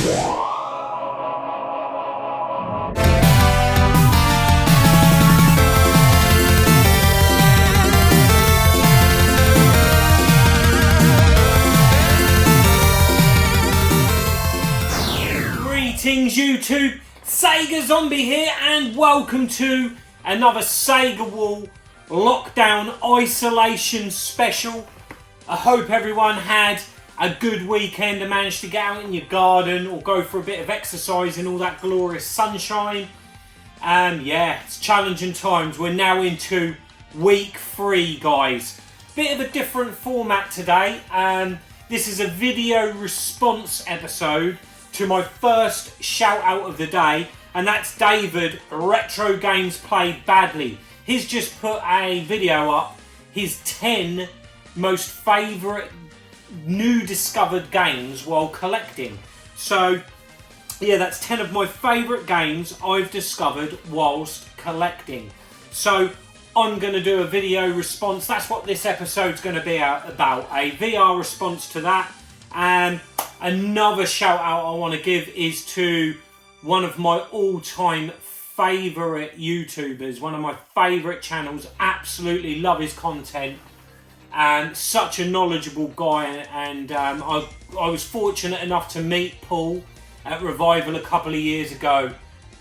Greetings YouTube, Sega Zombie here and welcome to another Sega Wall Lockdown Isolation Special. I hope everyone had a good weekend and managed to get out in your garden or go for a bit of exercise in all that glorious sunshine. Yeah, it's challenging times. We're now into week 3, guys. Bit of a different format today. This is a video response episode to my first shout out of the day, and that's David, Retro Games Played Badly. He's just put a video up, his 10 most favourite new discovered games while collecting. So yeah, that's 10 of my favourite games I've discovered whilst collecting. So I'm going to do a video response. That's what this episode's going to be about, a VR response to that. And another shout out I want to give is to one of my all-time favourite YouTubers, one of my favourite channels. Absolutely love his content and such a knowledgeable guy. And I was fortunate enough to meet Paul at Revival a couple of years ago.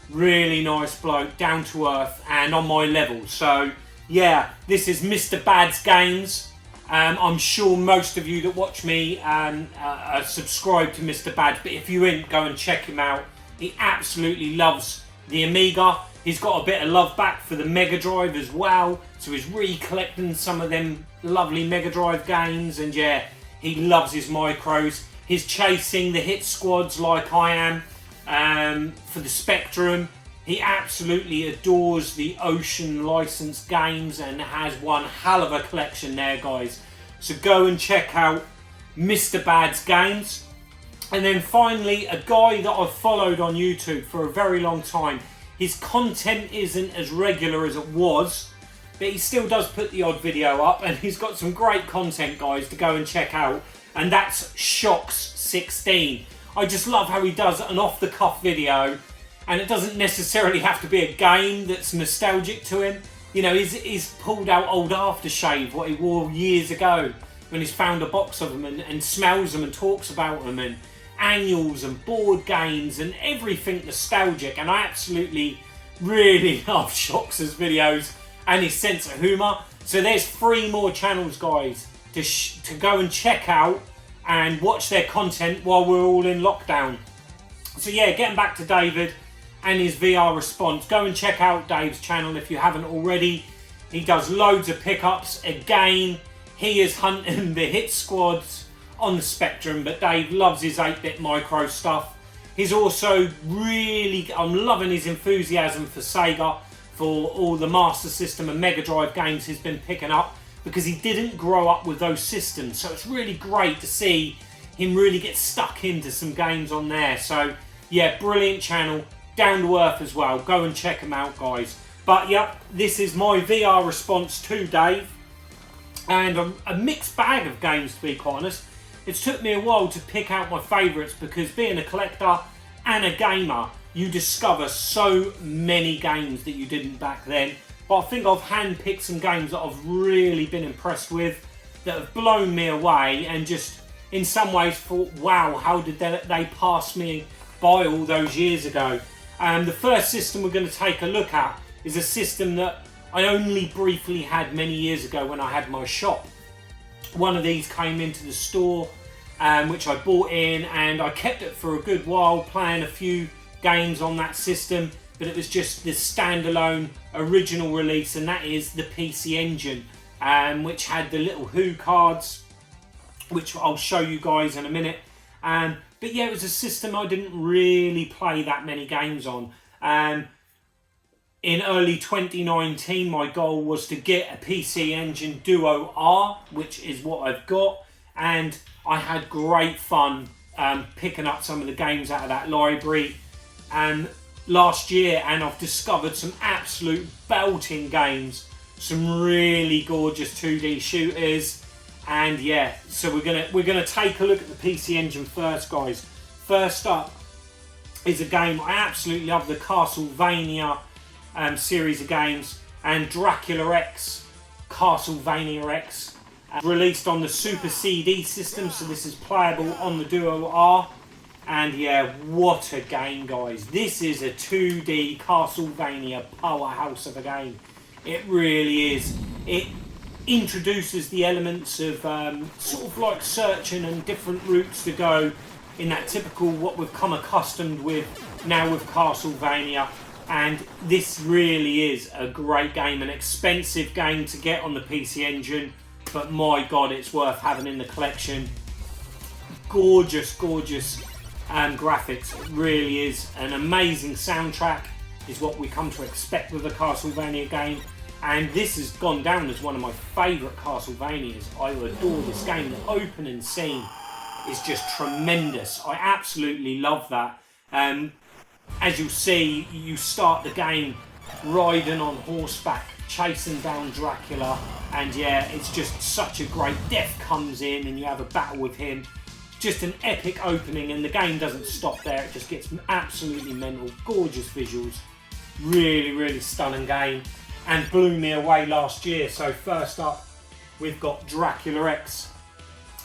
Really nice bloke, down to earth and on my level. So yeah, this is Mr. Bad's Games. I'm sure most of you that watch me are subscribed to Mr. Bad, but if you ain't, go and check him out. He absolutely loves the Amiga. He's got a bit of love back for the Mega Drive as well, so he's recollecting some of them lovely Mega Drive games, and yeah, he loves his micros. He's chasing the hit squads like I am for the Spectrum. He absolutely adores the Ocean licensed games and has one hell of a collection there, guys. So go and check out Mr. Bad's Games. And then finally, a guy that I've followed on YouTube for a very long time. His content isn't as regular as it was, but he still does put the odd video up, and he's got some great content, guys, to go and check out. And that's Shocks16. I just love how he does an off-the-cuff video. And it doesn't necessarily have to be a game that's nostalgic to him. You know, he's pulled out old aftershave, what he wore years ago, when he's found a box of them and smells them and talks about them, and annuals and board games and everything nostalgic. And I absolutely really love Shocks' videos and his sense of humour. So there's 3 more channels, guys, to go and check out and watch their content while we're all in lockdown. So yeah, getting back to David and his VR response, go and check out Dave's channel if you haven't already. He does loads of pickups. Again, he is hunting the hit squads on the Spectrum, but Dave loves his 8-bit micro stuff. He's also really, I'm loving his enthusiasm for Sega, for all the Master System and Mega Drive games he's been picking up, because he didn't grow up with those systems. So it's really great to see him really get stuck into some games on there. So yeah, brilliant channel. Down to earth as well. Go and check them out, guys. But yeah, this is my VR response to Dave, and a mixed bag of games, to be quite honest. It's took me a while to pick out my favourites, because being a collector and a gamer, you discover so many games that you didn't back then. But I think I've handpicked some games that I've really been impressed with, that have blown me away, and just in some ways thought, wow, how did they pass me by all those years ago. The first system we're going to take a look at is a system that I only briefly had many years ago when I had my shop. One of these came into the store, which I bought in, and I kept it for a good while, playing a few games on that system, but it was just the standalone original release, and that is the PC Engine, which had the little Who cards, which I'll show you guys in a minute. But yeah, it was a system I didn't really play that many games on. In early 2019, my goal was to get a PC Engine Duo R, which is what I've got. And I had great fun picking up some of the games out of that library last year. And I've discovered some absolute belting games, some really gorgeous 2D shooters. And yeah, so we're gonna take a look at the PC Engine first, guys. First up, is a game I absolutely love. The Castlevania series of games, and Dracula X, Castlevania X, released on the Super CD system, so this is playable on the Duo R. And yeah, what a game, guys. This is a 2D Castlevania powerhouse of a game. It really is. It introduces the elements of sort of like searching and different routes to go in that typical, what we've come accustomed with now with Castlevania. And this really is a great game, an expensive game to get on the PC Engine, but my god, it's worth having in the collection. Gorgeous, gorgeous graphics. It really is. An amazing soundtrack is what we come to expect with a Castlevania game, and this has gone down as one of my favourite Castlevanias. I adore this game. The opening scene is just tremendous. I absolutely love that. As you'll see, you start the game riding on horseback, chasing down Dracula, and yeah, it's just such a great... Death comes in and you have a battle with him. Just an epic opening, and the game doesn't stop there. It just gets absolutely mental. Gorgeous visuals. Really, really stunning game, and blew me away last year. So first up, we've got Dracula X.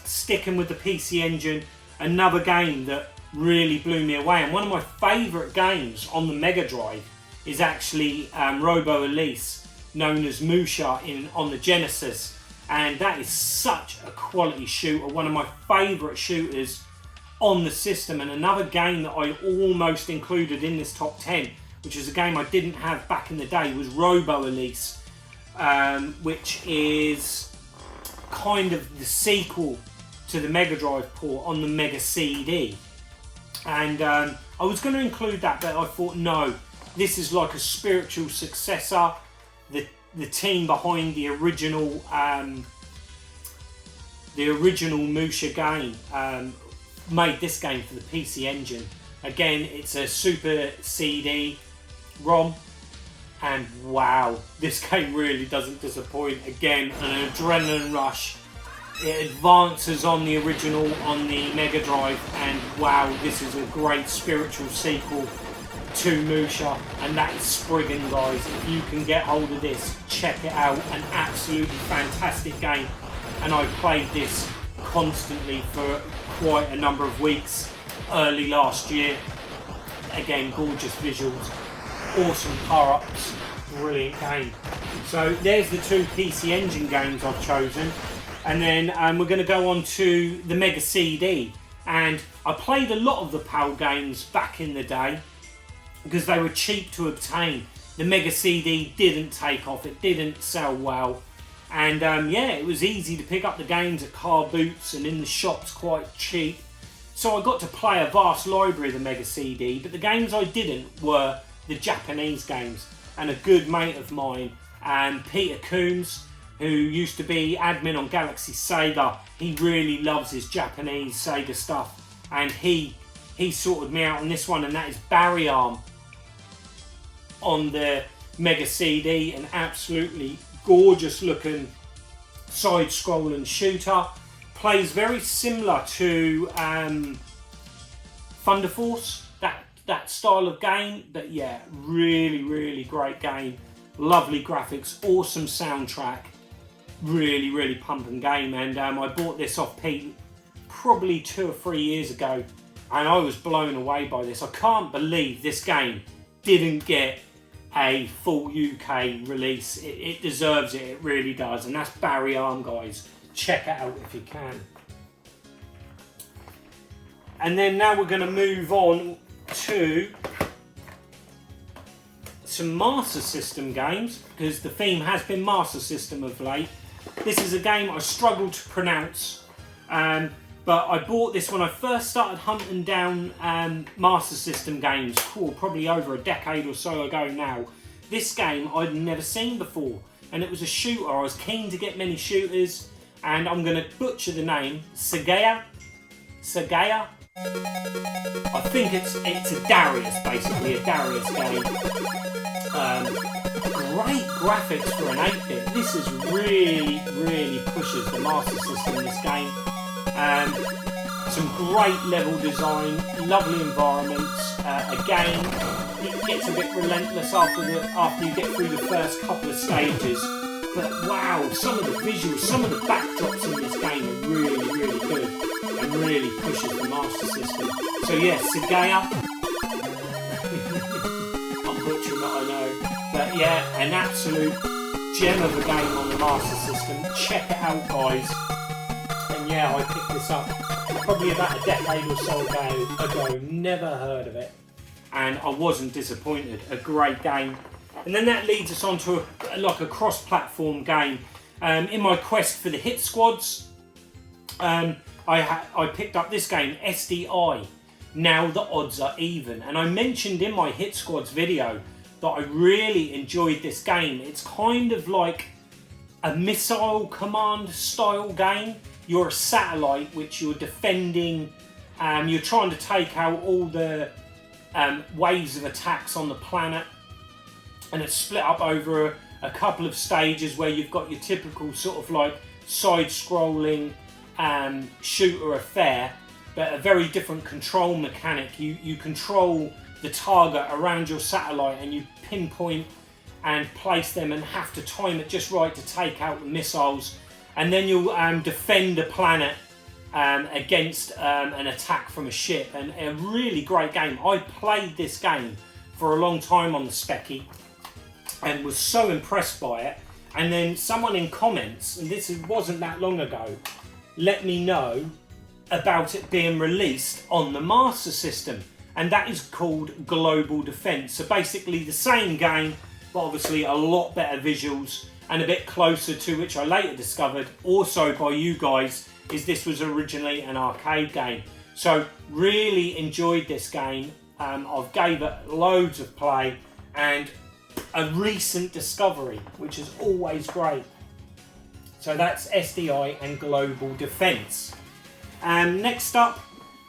Sticking with the PC Engine, another game that really blew me away, and one of my favourite games on the Mega Drive is actually Robo Elise, known as Musha on the Genesis, and that is such a quality shooter, one of my favourite shooters on the system. And another game that I almost included in this top 10, which is a game I didn't have back in the day, was Robo Elise, which is kind of the sequel to the Mega Drive port on the Mega CD. And I was going to include that, but I thought no, this is like a spiritual successor. The team behind the original Musha game made this game for the PC Engine. Again, it's a Super CD ROM, and wow, this game really doesn't disappoint. Again, an adrenaline rush. It advances on the original on the Mega Drive, and wow, this is a great spiritual sequel to Musha, and that is Spriggan, guys. If you can get hold of this, check it out. An absolutely fantastic game, and I played this constantly for quite a number of weeks early last year. Again, gorgeous visuals, awesome power-ups, brilliant game. So there's the two PC Engine games I've chosen. And then we're going to go on to the Mega CD. And I played a lot of the PAL games back in the day because they were cheap to obtain. The Mega CD didn't take off, it didn't sell well. And yeah, it was easy to pick up the games at car boots and in the shops quite cheap. So I got to play a vast library of the Mega CD, but the games I didn't were the Japanese games. And a good mate of mine, Peter Coombs, who used to be admin on Galaxy Sega, he really loves his Japanese Sega stuff, and he sorted me out on this one, and that is Barry Arm on the Mega CD, an absolutely gorgeous looking side-scrolling shooter. Plays very similar to Thunder Force, that style of game, but yeah, really, really great game. Lovely graphics, awesome soundtrack. Really, really pumping game, and I bought this off Pete probably 2 or 3 years ago, and I was blown away by this. I can't believe this game didn't get a full UK release. It deserves it, it really does, and that's Barry Arm, guys. Check it out if you can. And then now we're going to move on to some Master System games, because the theme has been Master System of late. This is a game I struggled to pronounce, but I bought this when I first started hunting down Master System games, probably over a decade or so ago now. This game I'd never seen before, and it was a shooter. I was keen to get many shooters, and I'm going to butcher the name, Sega. I think it's a Darius, basically, a Darius game. Great graphics for an 8-bit. This is really pushes the Master System in this game. Some great level design, lovely environments. Again, it gets a bit relentless after you get through the first couple of stages. But wow, some of the visuals, some of the backdrops in this game are really, really good and really pushes the Master System. So yeah, Sega. I'm butchering that, I know. But yeah, an absolute gem of a game on the Master System. Check it out, guys. And yeah, I picked this up probably about a decade or so ago. Never heard of it. And I wasn't disappointed. A great game. And then that leads us on to a cross-platform game. In my quest for the hit squads, I picked up this game, SDI. Now the odds are even. And I mentioned in my hit squads video that I really enjoyed this game. It's kind of like a missile command style game. You're a satellite which you're defending. You're trying to take out all the waves of attacks on the planet. And it's split up over a couple of stages where you've got your typical sort of like side-scrolling shooter affair, but a very different control mechanic. You control the target around your satellite and you pinpoint and place them and have to time it just right to take out the missiles. And then you'll defend a planet against an attack from a ship. And a really great game. I played this game for a long time on the Specky and was so impressed by it. And then someone in comments, and this wasn't that long ago, let me know about it being released on the Master System. And that is called Global Defense. So basically the same game, but obviously a lot better visuals and a bit closer to, which I later discovered, also by you guys, is this was originally an arcade game. So really enjoyed this game. I've gave it loads of play and a recent discovery, which is always great. So that's SDI and Global Defense. Next up,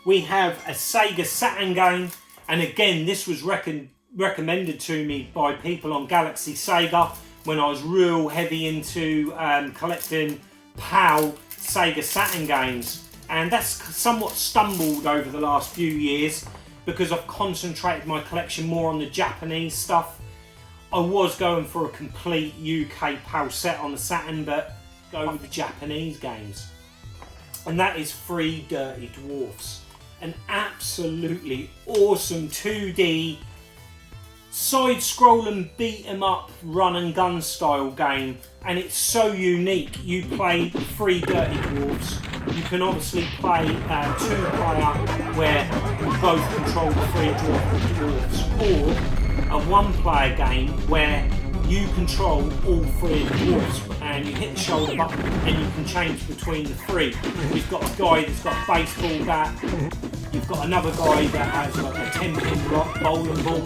we have a Sega Saturn game, and again, this was recommended to me by people on Galaxy Sega when I was real heavy into collecting PAL Sega Saturn games, and that's somewhat stumbled over the last few years because I've concentrated my collection more on the Japanese stuff. I was going for a complete UK PAL set on the Saturn, but go with the Japanese games. And that is Three Dirty Dwarfs. An absolutely awesome 2D side-scrolling beat-em-up run and gun style game, and it's so unique. You play Three Dirty Dwarfs. You can obviously play two-player where you both control the three dwarfs, or a one-player game where you control all three dwarfs and you hit the shoulder button and you can change between the three. You've got a guy that's got a baseball bat, you've got another guy that has like a 10-pin bowling ball,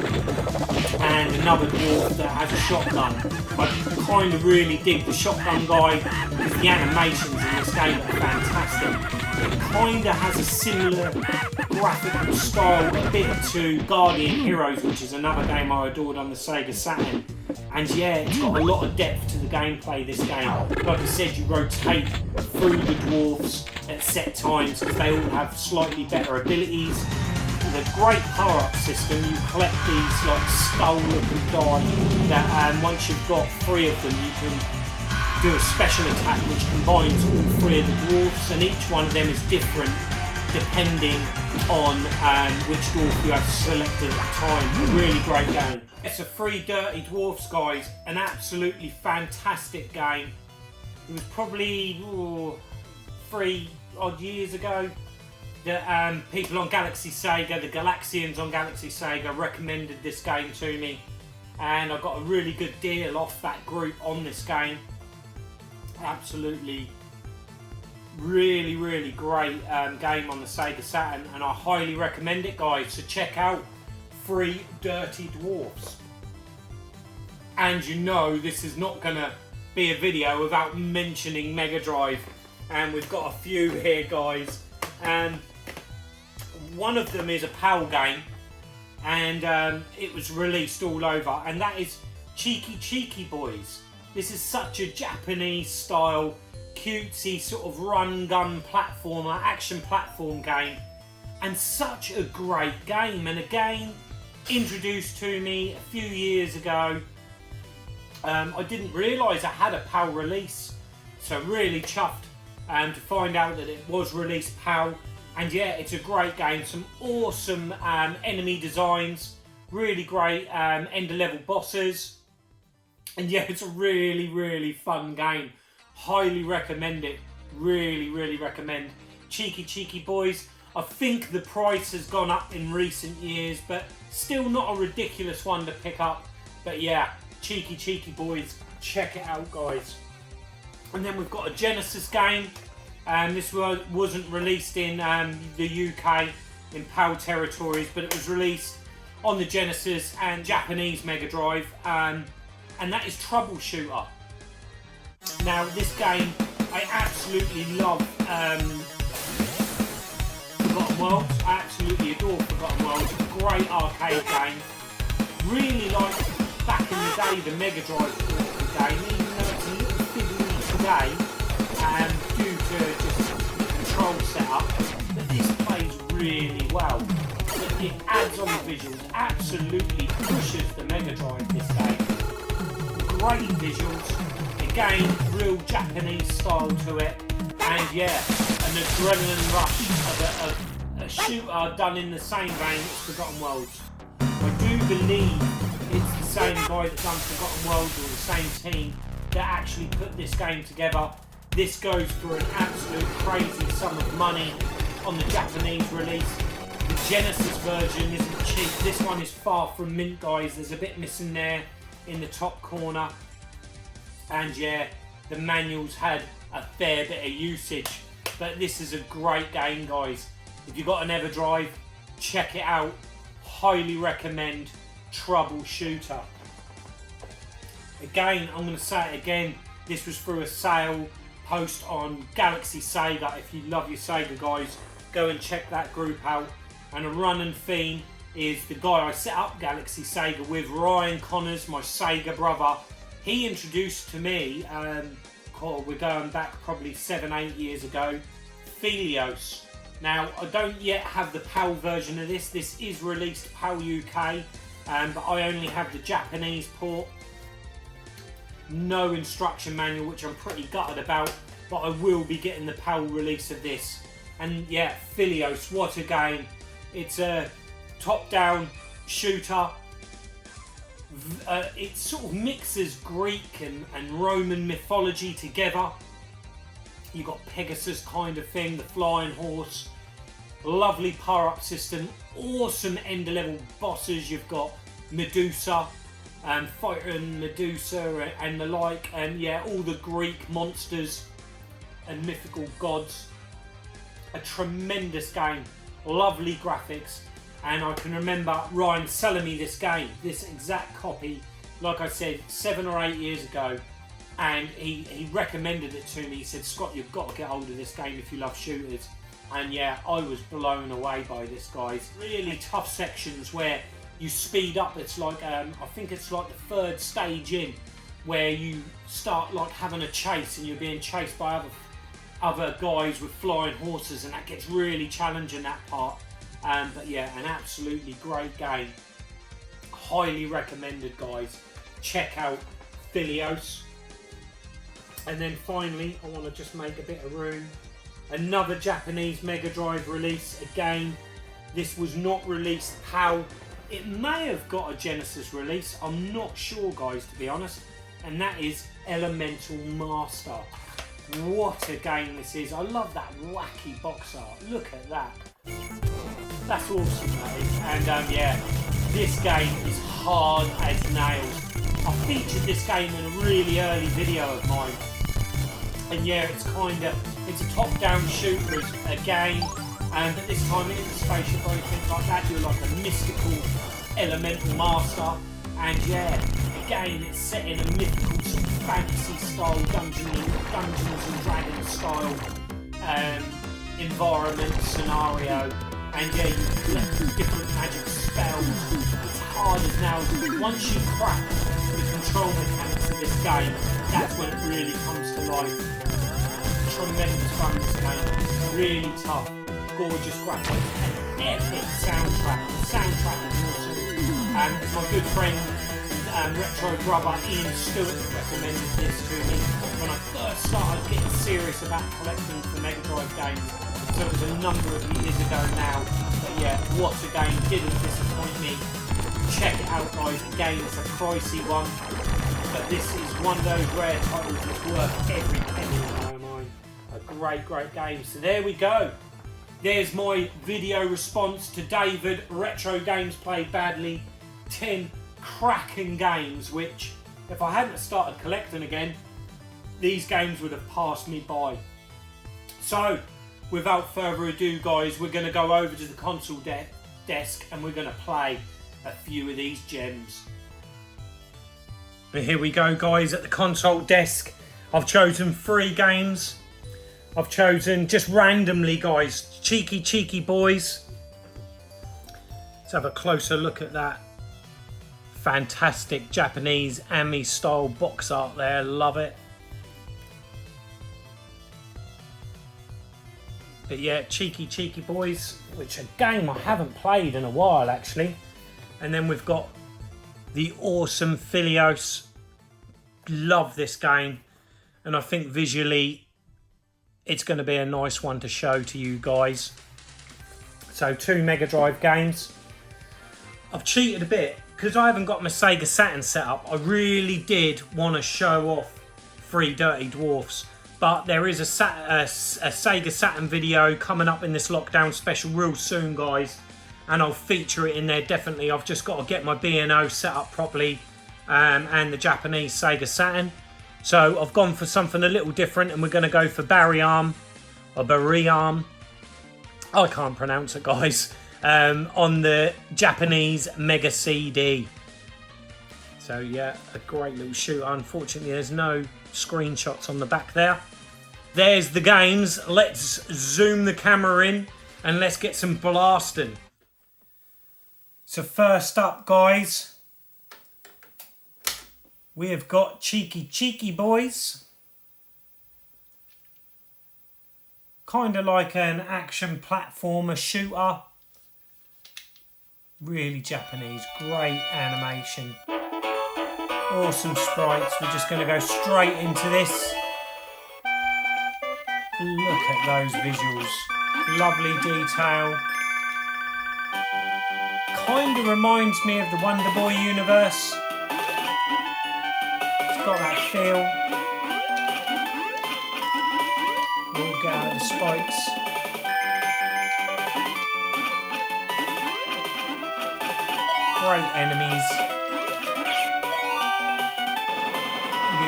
and another dwarf that has a shotgun. I kind of really dig the shotgun guy because the animations in this game are fantastic. It kind of has a similar graphical style a bit to Guardian Heroes, which is another game I adored on the Sega Saturn. And yeah, it's got a lot of depth to the gameplay, this game. Like I said, you rotate through the dwarfs at set times because they all have slightly better abilities. With a great power-up system, you collect these like skull-looking die that once you've got three of them, you can do a special attack which combines all three of the dwarfs, and each one of them is different depending on which dwarf you have selected at the time. A really great game. It's a Three Dirty Dwarfs, guys. An absolutely fantastic game. It was probably 3 odd years ago that people on Galaxy Sega, the Galaxians on Galaxy Sega, recommended this game to me, and I got a really good deal off that group on this game. Absolutely really great game on the Sega Saturn, and I highly recommend it, guys. So check out Three Dirty Dwarfs. And you know this is not gonna be a video without mentioning Mega Drive, and we've got a few here, guys. One of them is a PAL game, and it was released all over, and that is Cheeky Boys. This is such a Japanese style, cutesy sort of run-gun platformer, action platform game, and such a great game, and a game introduced to me a few years ago. I didn't realise it had a PAL release, so really chuffed to find out that it was released PAL. And yeah, it's a great game, some awesome enemy designs, really great end of level bosses, and yeah, it's a really fun game. Highly recommend it, really recommend. Cheeky boys. I think the price has gone up in recent years, but still not a ridiculous one to pick up. But yeah, cheeky boys, check it out, guys. And then we've got a Genesis game. This wasn't released in the UK, in PAL territories, but it was released on the Genesis and Japanese Mega Drive, and that is Troubleshooter. Now, this game, I absolutely love Forgotten Worlds. I absolutely adore Forgotten Worlds. It's a great arcade game. Really like, back in the day, the Mega Drive game, even though it's a little fiddly today, due to just the control setup, but this plays really well. It adds on the visuals, absolutely pushes the Mega Drive this game. Great visuals, again, real Japanese style to it, and yeah, an adrenaline rush of a shooter done in the same vein as Forgotten Worlds. I do believe it's the same guy that done Forgotten Worlds, or the same team that actually put this game together. This goes for an absolute crazy sum of money on the Japanese release. The Genesis version isn't cheap. This one is far from mint, guys. There's a bit missing there in the top corner. And yeah, the manuals had a fair bit of usage. But this is a great game, guys. If you've got an EverDrive, check it out. Highly recommend Troubleshooter. Again, I'm going to say it again. This was through a sale post on Galaxy Sega. If you love your Sega, guys, go and check that group out. And a running theme is the guy I set up Galaxy Sega with, Ryan Connors, my Sega brother. He introduced to me, we're going back probably 7-8 years ago, Phelios. Now, I don't yet have the PAL version of this. This is released PAL UK, but I only have the Japanese port. No instruction manual, which I'm pretty gutted about, but I will be getting the PAL release of this. And yeah, Phelios, what a game. It's a top-down shooter. It sort of mixes Greek and Roman mythology together. You've got Pegasus kind of thing, the flying horse. Lovely power-up system. Awesome end-level bosses. You've got Medusa, fighting Medusa and the like, and yeah, all the Greek monsters and mythical gods. A tremendous game, lovely graphics, and I can remember Ryan selling me this game, this exact copy, like I said, 7 or 8 years ago, and he recommended it to me. He said, Scott, you've got to get hold of this game if you love shooters. And yeah, I was blown away by this, guys. Really tough sections where you speed up. It's like, I think it's like the third stage in, where you start like having a chase and you're being chased by other guys with flying horses, and that gets really challenging, that part. But yeah, an absolutely great game. Highly recommended, guys. Check out Phelios. And then finally, I want to just make a bit of room. Another Japanese Mega Drive release. Again, this was not released PAL. It may have got a Genesis release, I'm not sure, guys, to be honest, and that is Elemental Master. What a game this is. I love that wacky box art. Look at that. That's awesome, that is. And yeah, this game is hard as nails. I featured this game in a really early video of mine. And yeah, it's a top-down shooter again. But this time it isn't spaceship or anything like that. You're like a mystical elemental master. And yeah, again, it's set in a mythical sort of fantasy style, Dungeons and Dragons style environment, scenario. And yeah, you collect different magic spells. It's hard as nails. Once you crack the control mechanics of this game, that's when it really comes to life. Tremendous fun, this game. Really tough, gorgeous graphics, and epic soundtrack. The soundtrack is awesome. It's my good friend, retro brother Ian Stewart recommended this to me when I first started getting serious about collecting the Mega Drive games. So it was a number of years ago now. But yeah, what a game, didn't disappoint me. Check it out, guys. Again, it's a pricey one, but this is one of those rare titles that's worth every penny in my mind. A great game. So there we go. There's my video response to David. Retro games played badly. 10 cracking games, which if I hadn't started collecting again, these games would have passed me by. So without further ado, guys, we're going to go over to the console desk and we're going to play a few of these gems. But here we go, guys, at the console desk. I've chosen 3 games. I've chosen just randomly, guys, cheeky boys. Let's have a closer look at that fantastic Japanese anime style box art there. Love it. But yeah, cheeky boys, which a game I haven't played in a while actually. And then we've got the awesome Philios. Love this game, and I think visually it's going to be a nice one to show to you guys. So 2 Mega Drive games. I've cheated a bit because I haven't got my Sega Saturn set up. I really did want to show off 3 Dirty Dwarfs, but there is a Sega Saturn video coming up in this lockdown special real soon, guys, and I'll feature it in there definitely. I've just got to get my B&O set up properly, and the Japanese Sega Saturn. So I've gone for something a little different, and we're going to go for Bariarm, or Bariarm, I can't pronounce it, guys, on the Japanese Mega CD. So yeah, a great little shooter. Unfortunately, there's no screenshots on the back there. There's the games. Let's zoom the camera in and let's get some blasting. So first up, guys, we have got Cheeky Boys. Kind of like an action platformer shooter. Really Japanese, great animation. Awesome sprites. We're just going to go straight into this. Look at those visuals. Lovely detail. Kind of reminds me of the Wonder Boy universe. It's got that feel. We'll get out the spikes. Great enemies.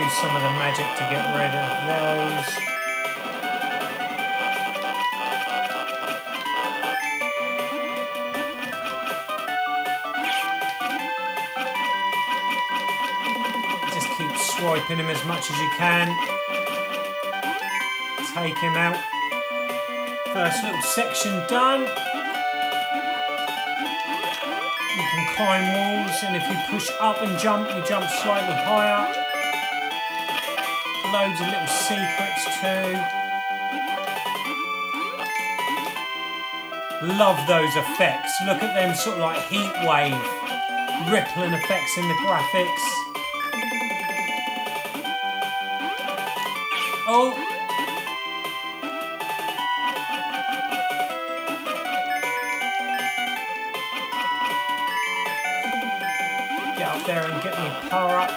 Use some of the magic to get rid of those. Just keep swiping him as much as you can. Take him out. First little section done. You can climb walls, and if you push up and jump, you jump slightly higher. Loads of little secrets too. Love those effects. Look at them, sort of like heat wave, rippling effects in the graphics. Oh! Get up there and get me power up.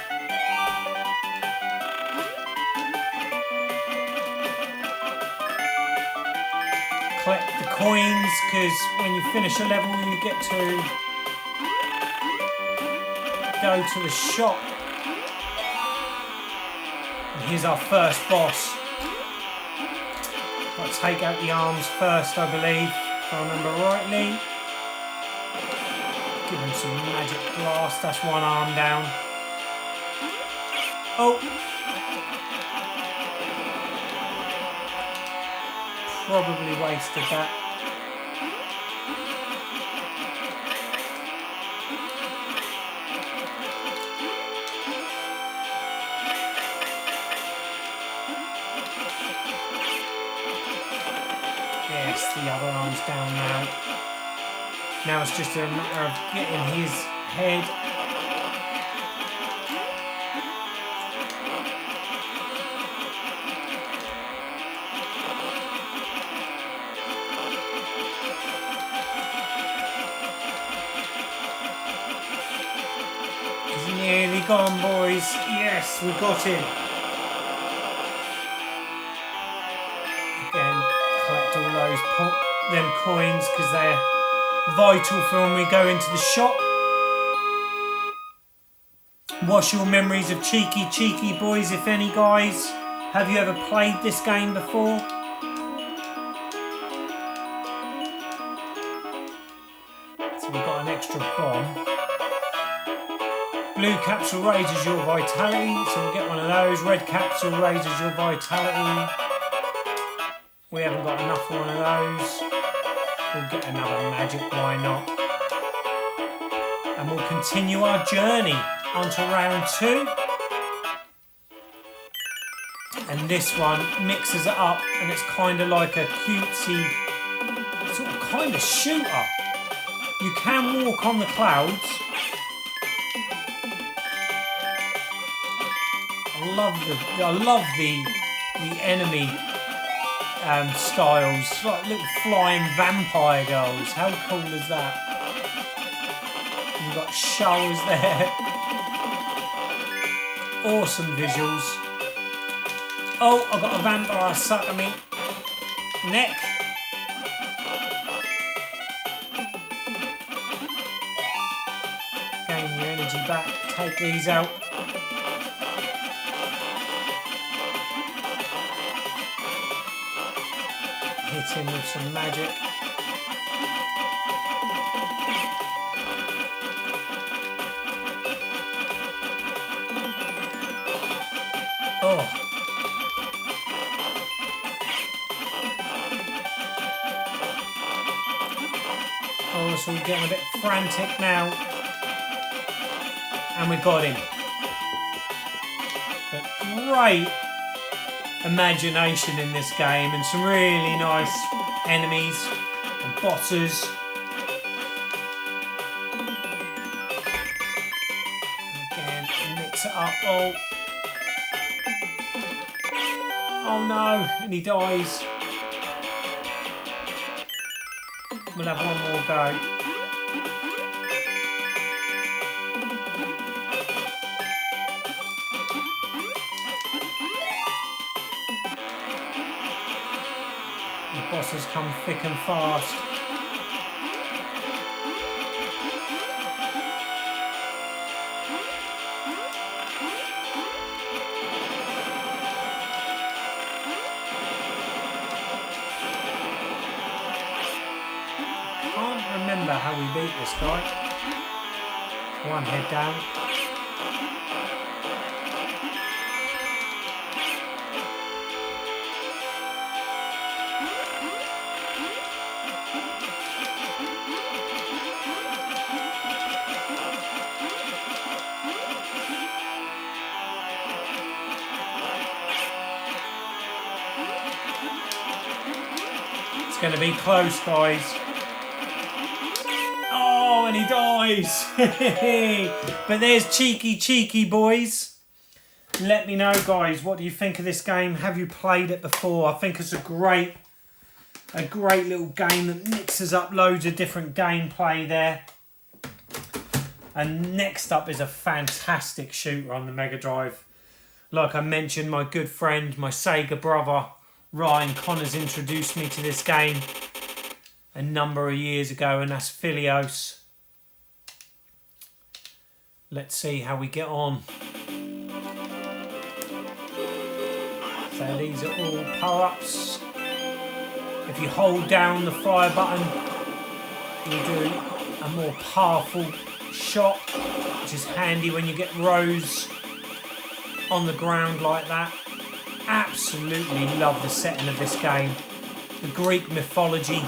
Collect the coins, because when you finish a level you get to go to the shop. And here's our first boss. Got to take out the arms first, I believe, if I remember rightly. Give him some magic blast. That's one arm down. Oh! Probably wasted that. the other arm's down now. Now it's just a matter of getting his head. He's nearly gone, boys. Yes, we got him. Again, collect all those them coins because they're vital for when we go into the shop. What's your memories of Cheeky Boys, if any, guys? Have you ever played this game before? So we've got an extra bomb. Blue capsule raises your vitality, so we'll get one of those. Red capsule raises your vitality. We haven't got enough for one of those. We'll get another magic, why not? And we'll continue our journey onto round 2. And this one mixes it up, and it's kind of like a cutesy, sort of kind of shooter. You can walk on the clouds. I love the enemy styles, like little flying vampire girls. How cool is that? We've got showers there. Awesome visuals. Oh, I've got a vampire sucking me neck. Gain your energy back. Take these out. Hit him with some magic. Oh. Oh, so we're getting a bit frantic now. And we got him. But great imagination in this game, and some really nice enemies and bosses. Again, mix it up. Oh no, and he dies. We'll have one more go. Bosses come thick and fast. Can't remember how we beat this guy. One head down. Going to be close, guys. Oh, and he dies. But there's Cheeky Boys. Let me know, guys, what do you think of this game? Have you played it before? I think it's a great little game that mixes up loads of different gameplay there. And next up is a fantastic shooter on the Mega Drive. Like I mentioned, my good friend, my Sega brother, Ryan Connors, introduced me to this game a number of years ago, and that's Philios. Let's see how we get on. So these are all power-ups. If you hold down the fire button, you'll do a more powerful shot, which is handy when you get rows on the ground like that. Absolutely love the setting of this game. The Greek mythology.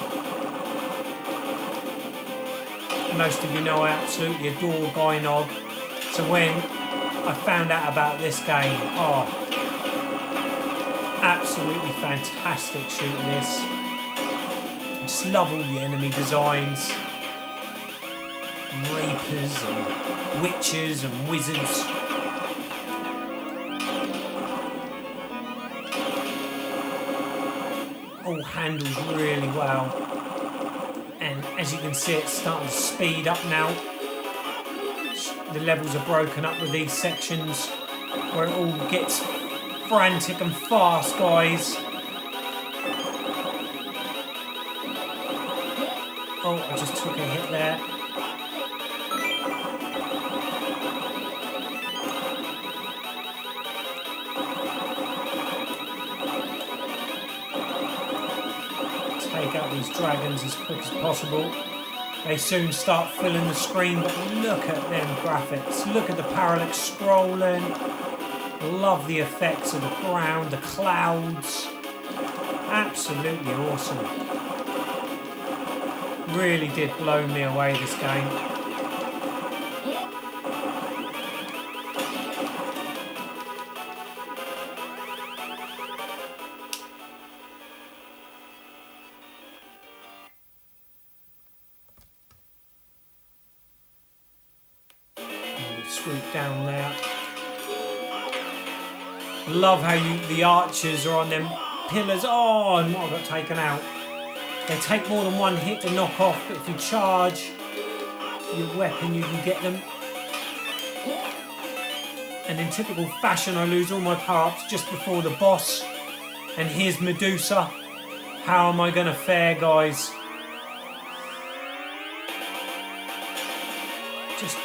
Most of you know I absolutely adore Gynog. So when I found out about this game, absolutely fantastic shooting this. Just love all the enemy designs. Reapers and witches and wizards. All handles really well. And as you can see, it's starting to speed up now. The levels are broken up with these sections where it all gets frantic and fast, guys. Oh, I just took a hit there. Take out these dragons as quick as possible. They soon start filling the screen, but look at them graphics. Look at the parallax scrolling. Love the effects of the ground, the clouds. Absolutely awesome. Really did blow me away, this game. Swoop down there. Love how the archers are on them pillars. Oh, and what got taken out. They take more than one hit to knock off, but if you charge your weapon, you can get them. And in typical fashion, I lose all my power-ups just before the boss. And here's Medusa. How am I going to fare, guys? Just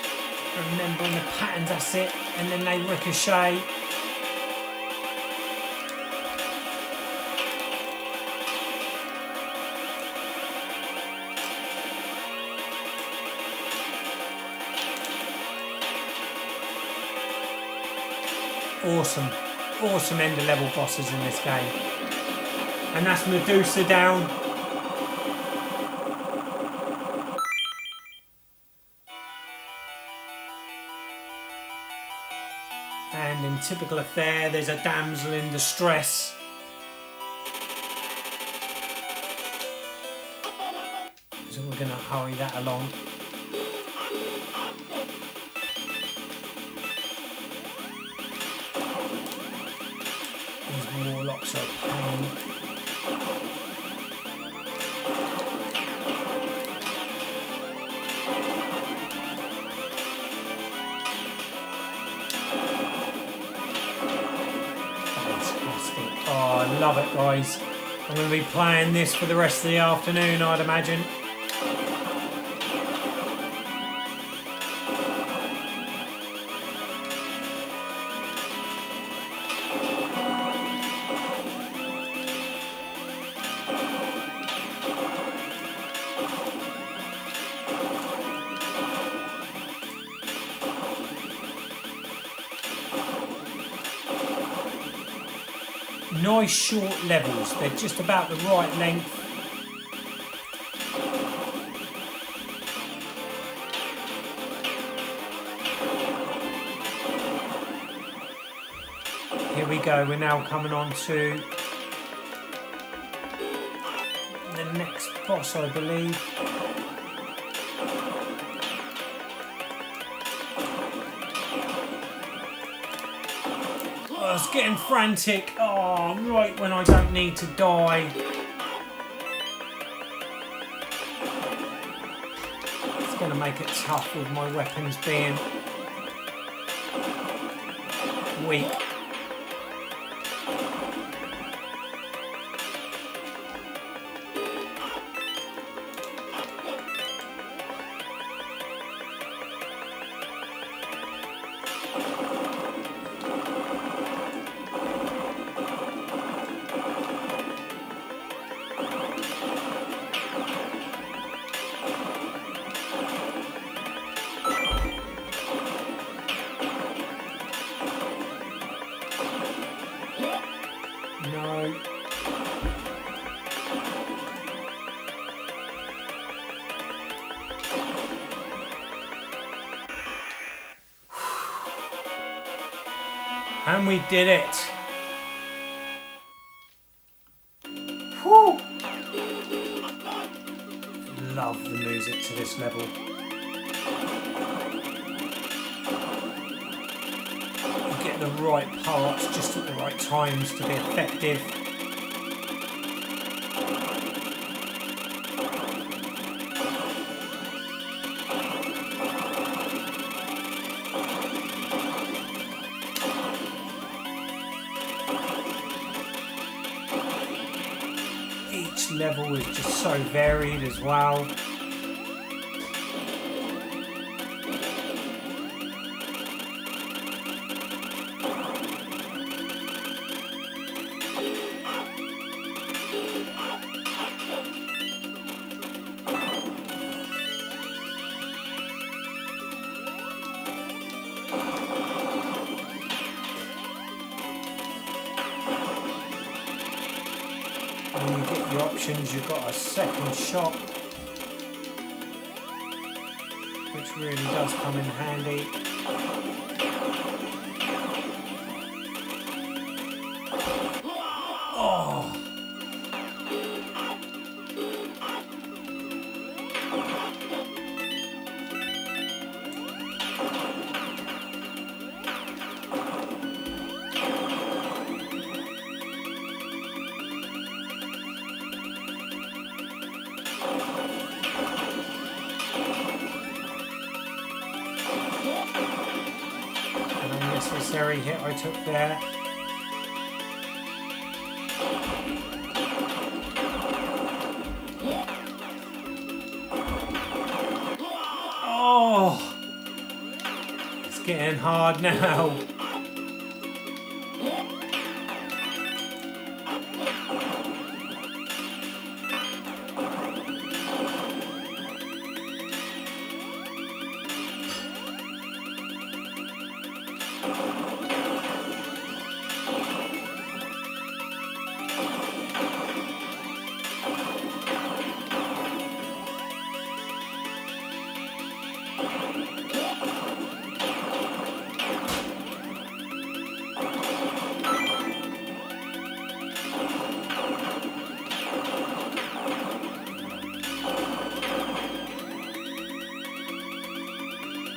remembering the patterns, that's it. And then they ricochet. Awesome end of level bosses in this game. And that's Medusa down. And in typical affair, there's a damsel in distress. So we're going to hurry that along. These warlocks are a pain. Fantastic. Oh, I love it, guys. I'm going to be playing this for the rest of the afternoon, I'd imagine. Nice short levels, they're just about the right length. Here we go, we're now coming on to the next boss, I believe. Oh, it's getting frantic. Oh, right when I don't need to die. It's going to make it tough with my weapons being weak. No. And we did it. Whew. to this level. You get the right parts just at the right times to be effective. Each level is just so varied as well. When you get your options, you've got a second shot, which really does come in handy. Oh! An unnecessary hit I took there. Oh! It's getting hard now.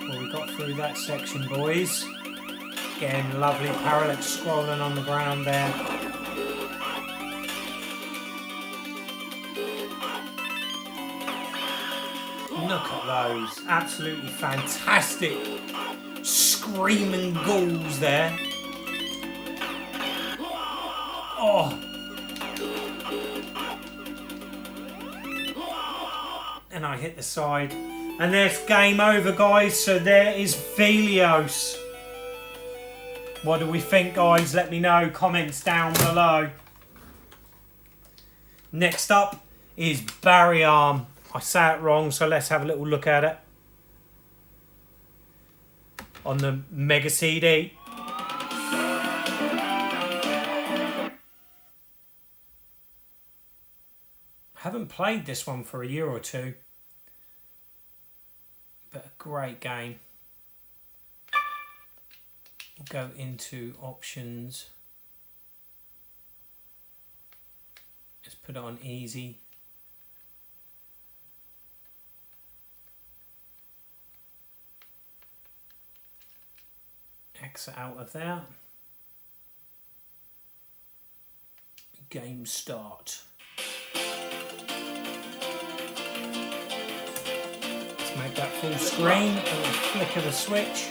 Well, we got through that section, boys. Again, lovely parallax scrolling on the ground there. Look at those. Absolutely fantastic screaming ghouls there. Oh! And I hit the side. And there's game over, guys. So there is Velios. What do we think, guys? Let me know. Comments down below. Next up is Barry Arm. I say it wrong, so let's have a little look at it. On the Mega CD. I haven't played this one for a year or two. But a great game. We'll go into options. Let's put it on easy. Exit out of there. Game start. Let's make that full screen. A little flick of the switch.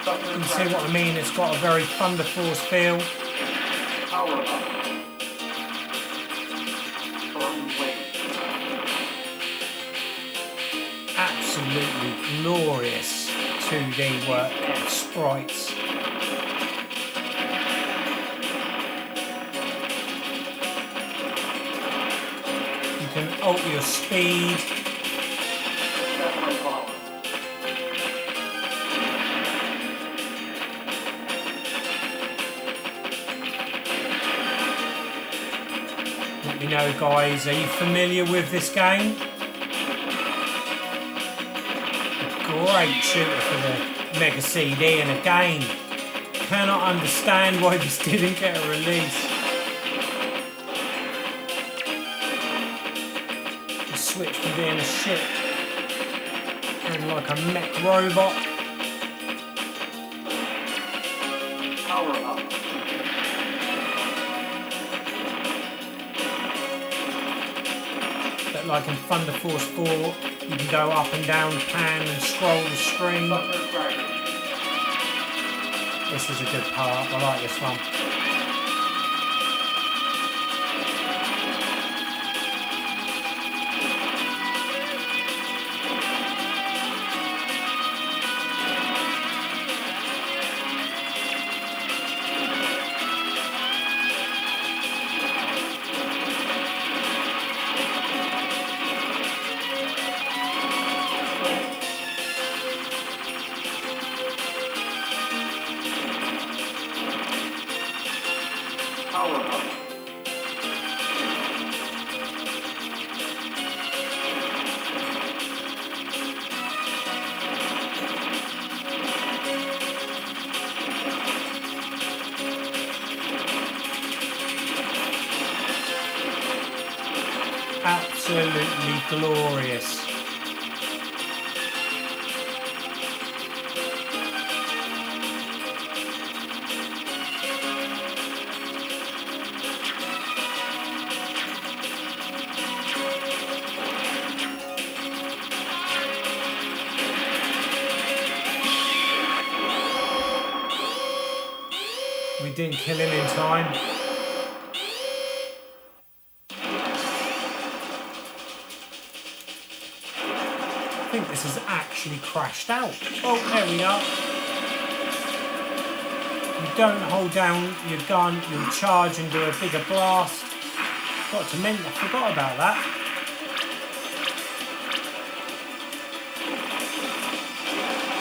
You can see what I mean. It's got a very Thunder Force feel. Absolutely glorious 2D work of sprites. You can alter your speed. Let me know, guys, are you familiar with this game? Great shooter for the Mega CD, and again, cannot understand why this didn't get a release. switch from being a ship and like a mech robot. Power up. But like in Thunder Force 4, you can go up and down, pan and scroll the screen. This is a good part, I like this one. Power up. Absolutely glorious. We didn't kill him in time. I think this has actually crashed out. Oh, there we are. You don't hold down your gun, you'll charge and do a bigger blast. Got to mention, I forgot about that.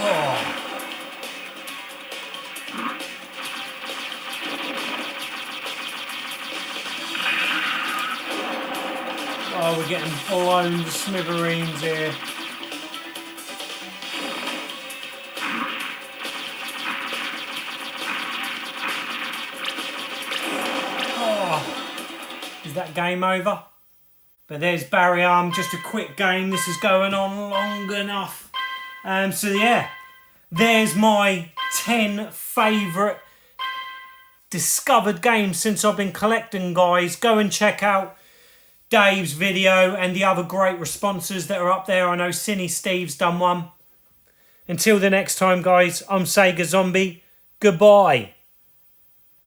Oh. Oh, we're getting blown to smithereens here. Oh, is that game over? But there's Barry Arm, just a quick game. This is going on long enough. So yeah, there's my 10 favourite discovered games since I've been collecting, guys. Go and check out Dave's video and the other great responses that are up there. I know Cine Steve's done one. Until the next time, guys, I'm Sega Zombie. Goodbye.